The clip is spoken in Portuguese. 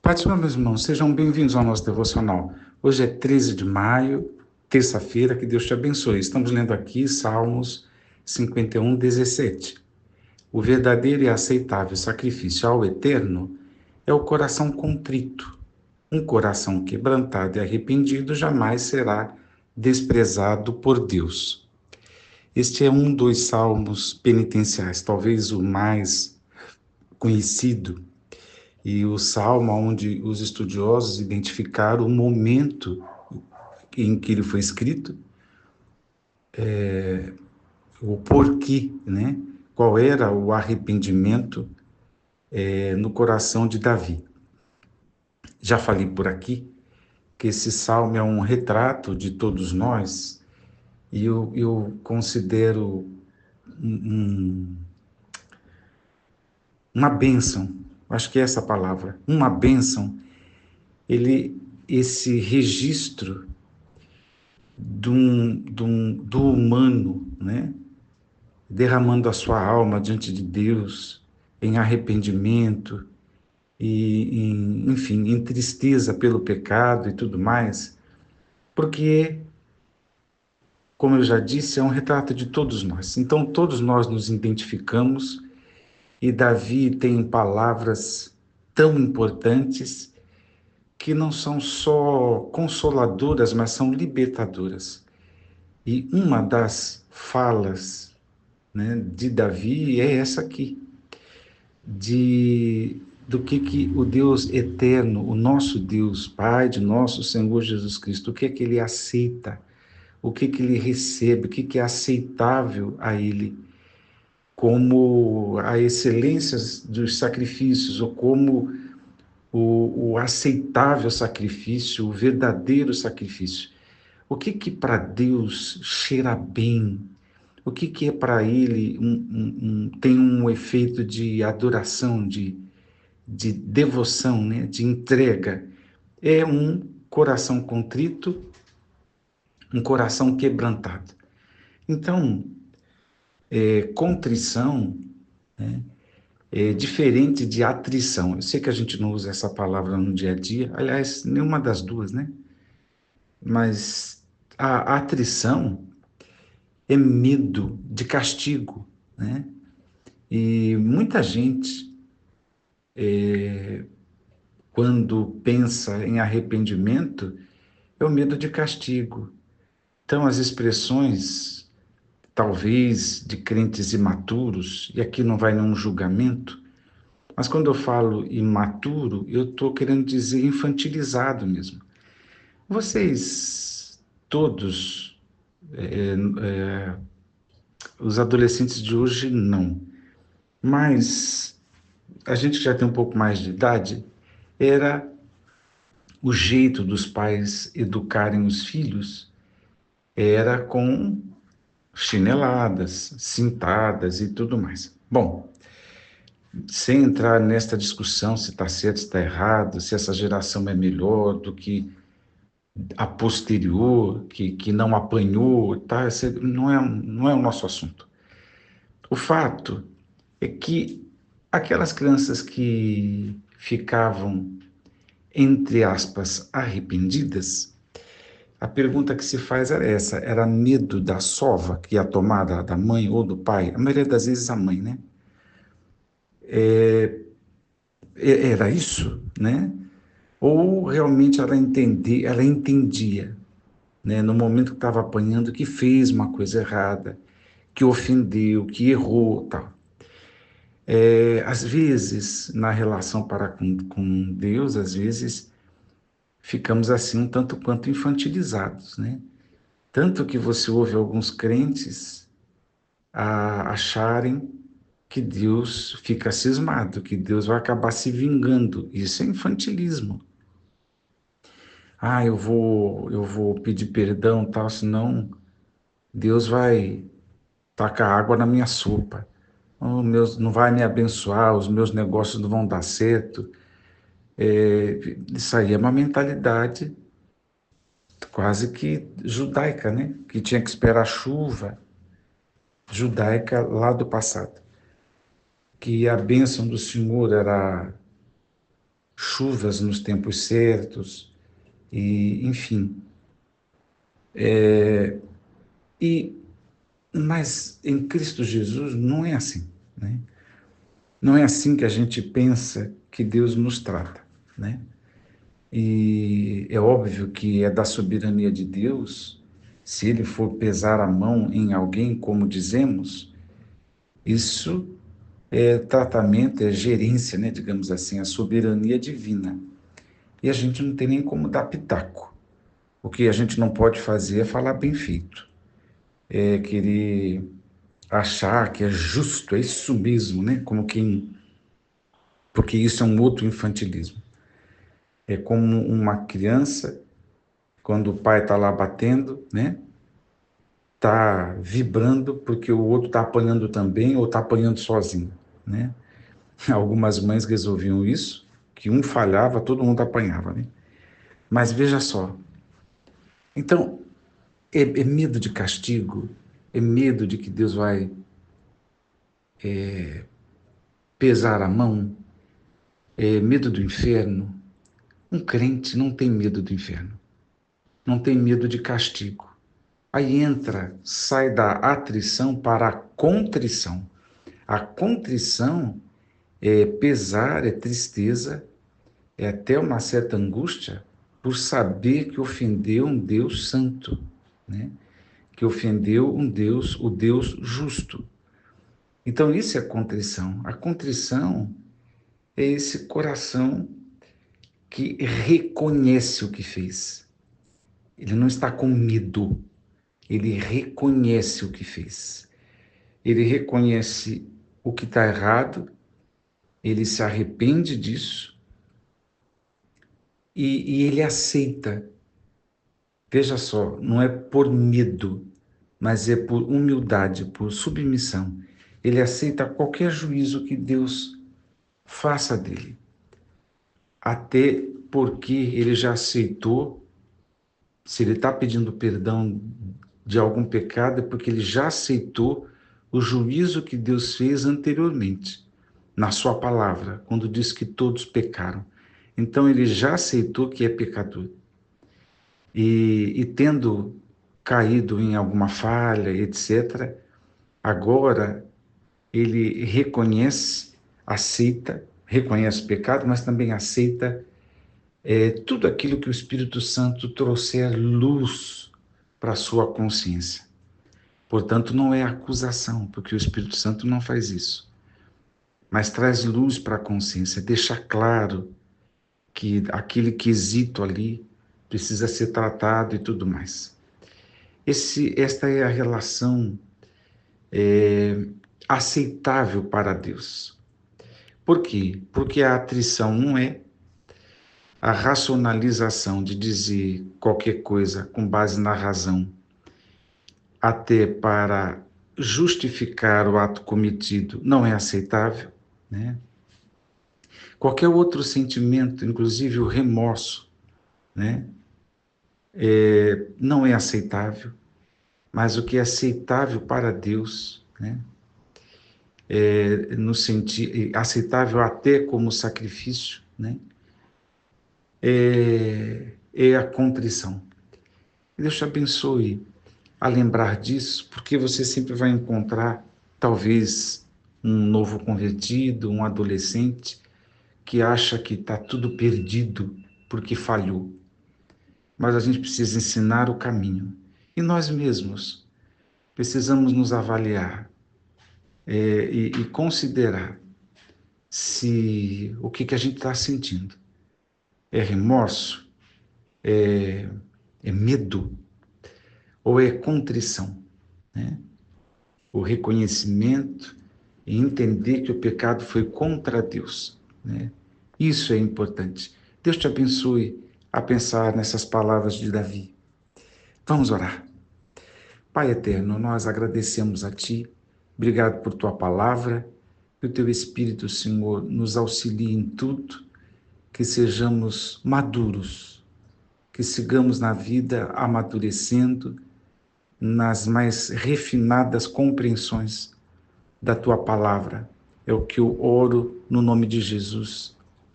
Fátima, meus irmãos, sejam bem-vindos ao nosso devocional. Hoje é 13 de maio, terça-feira, que Deus te abençoe. Estamos lendo aqui Salmos 51, 17. O verdadeiro e aceitável sacrifício ao Eterno é o coração contrito. Um coração quebrantado e arrependido jamais será desprezado por Deus. Este é um dos salmos penitenciais, talvez o mais conhecido, e o salmo onde os estudiosos identificaram o momento em que ele foi escrito, o porquê, né? Qual era o arrependimento no coração de Davi. Já falei por aqui que esse salmo é um retrato de todos nós, e eu considero um, uma bênção, acho que é essa a palavra, uma bênção, esse registro do humano, né? Derramando a sua alma diante de Deus em arrependimento enfim, em tristeza pelo pecado e tudo mais, porque, como eu já disse, é um retrato de todos nós. Então, todos nós nos identificamos e Davi tem palavras tão importantes que não são só consoladoras, mas são libertadoras. E uma das falas, né, de Davi é essa aqui, do que o Deus eterno, o nosso Deus, Pai de nosso Senhor Jesus Cristo, o que é que ele aceita, o que é que ele recebe, o que é que é aceitável a ele, como a excelência dos sacrifícios, ou como o aceitável sacrifício, o verdadeiro sacrifício. O que para Deus cheira bem? O que é para ele tem um efeito de adoração, de devoção, né? De entrega? É um coração contrito, um coração quebrantado. Então, contrição, né, é diferente de atrição. Eu sei que a gente não usa essa palavra no dia a dia, aliás, nenhuma das duas, né? Mas a atrição é medo de castigo, né? E muita gente, quando pensa em arrependimento, é o medo de castigo. Então, as expressões, talvez, de crentes imaturos, e aqui não vai nenhum julgamento, mas quando eu falo imaturo, eu estou querendo dizer infantilizado mesmo. Vocês, todos, os adolescentes de hoje, não. Mas a gente que já tem um pouco mais de idade, era o jeito dos pais educarem os filhos, era com chineladas, cintadas e tudo mais. Bom, sem entrar nesta discussão se está certo, se está errado, se essa geração é melhor do que a posterior, que não apanhou, tá? Esse não é o nosso assunto. O fato é que aquelas crianças que ficavam, entre aspas, arrependidas, a pergunta que se faz era essa: era medo da sova que ia tomar da mãe ou do pai? A maioria das vezes a mãe, né? Era isso, né? Ou realmente ela entendia, né, no momento que estava apanhando, que fez uma coisa errada, que ofendeu, que errou, tal. Às vezes, na relação para com Deus, às vezes ficamos assim um tanto quanto infantilizados, né? Tanto que você ouve alguns crentes acharem que Deus fica cismado, que Deus vai acabar se vingando. Isso é infantilismo. Ah, eu vou pedir perdão, tal, senão Deus vai tacar água na minha sopa. Não vai me abençoar, os meus negócios não vão dar certo. Isso aí é uma mentalidade quase que judaica, né? Que tinha que esperar a chuva, judaica lá do passado. Que a bênção do Senhor era chuvas nos tempos certos, e enfim. E mas em Cristo Jesus não é assim, né? Não é assim que a gente pensa que Deus nos trata, né? E é óbvio que é da soberania de Deus, se ele for pesar a mão em alguém, como dizemos, isso é tratamento, é gerência, né, digamos assim, a soberania divina. E a gente não tem nem como dar pitaco. O que a gente não pode fazer é falar bem feito, é querer achar que é justo, é isso mesmo, né? Como quem, porque isso é um outro infantilismo. É como uma criança, quando o pai está lá batendo, né? Está vibrando porque o outro está apanhando também ou está apanhando sozinho, né? Algumas mães resolviam isso, que um falhava, todo mundo apanhava, né? Mas veja só, então, é medo de castigo, é medo de que Deus vai pesar a mão, é medo do inferno. Um crente não tem medo do inferno, não tem medo de castigo. Aí entra, sai da atrição para a contrição. A contrição é pesar, é tristeza, é até uma certa angústia por saber que ofendeu um Deus santo, né? Que ofendeu um Deus, o Deus justo. Então, isso é contrição. A contrição é esse coração que reconhece o que fez. Ele não está com medo, ele reconhece o que fez. Ele reconhece o que está errado, ele se arrepende disso e ele aceita. Veja só, não é por medo, mas é por humildade, por submissão. Ele aceita qualquer juízo que Deus faça dele, até porque ele já aceitou. Se ele está pedindo perdão de algum pecado, é porque ele já aceitou o juízo que Deus fez anteriormente, na sua palavra, quando diz que todos pecaram. Então ele já aceitou que é pecador. E tendo caído em alguma falha, etc., agora ele reconhece, aceita, reconhece o pecado, mas também aceita tudo aquilo que o Espírito Santo trouxer luz para a sua consciência. Portanto, não é acusação, porque o Espírito Santo não faz isso, mas traz luz para a consciência, deixa claro que aquele quesito ali precisa ser tratado e tudo mais. Esta é a relação aceitável para Deus. Por quê? Porque a atrição não é a racionalização de dizer qualquer coisa com base na razão, até para justificar o ato cometido, não é aceitável, né? Qualquer outro sentimento, inclusive o remorso, né? Não é aceitável, mas o que é aceitável para Deus, né? No sentido aceitável até como sacrifício, né? É a contrição. Deus te abençoe a lembrar disso, porque você sempre vai encontrar, talvez, um novo convertido, um adolescente, que acha que está tudo perdido porque falhou. Mas a gente precisa ensinar o caminho. E nós mesmos precisamos nos avaliar e considerar se o que a gente está sentindo é remorso, é medo ou é contrição, né? O reconhecimento e entender que o pecado foi contra Deus, né? Isso é importante. Deus te abençoe a pensar nessas palavras de Davi. Vamos orar. Pai eterno, nós agradecemos a Ti, obrigado por Tua palavra, que o Teu Espírito, Senhor, nos auxilie em tudo, que sejamos maduros, que sigamos na vida amadurecendo nas mais refinadas compreensões da Tua palavra. É o que eu oro no nome de Jesus.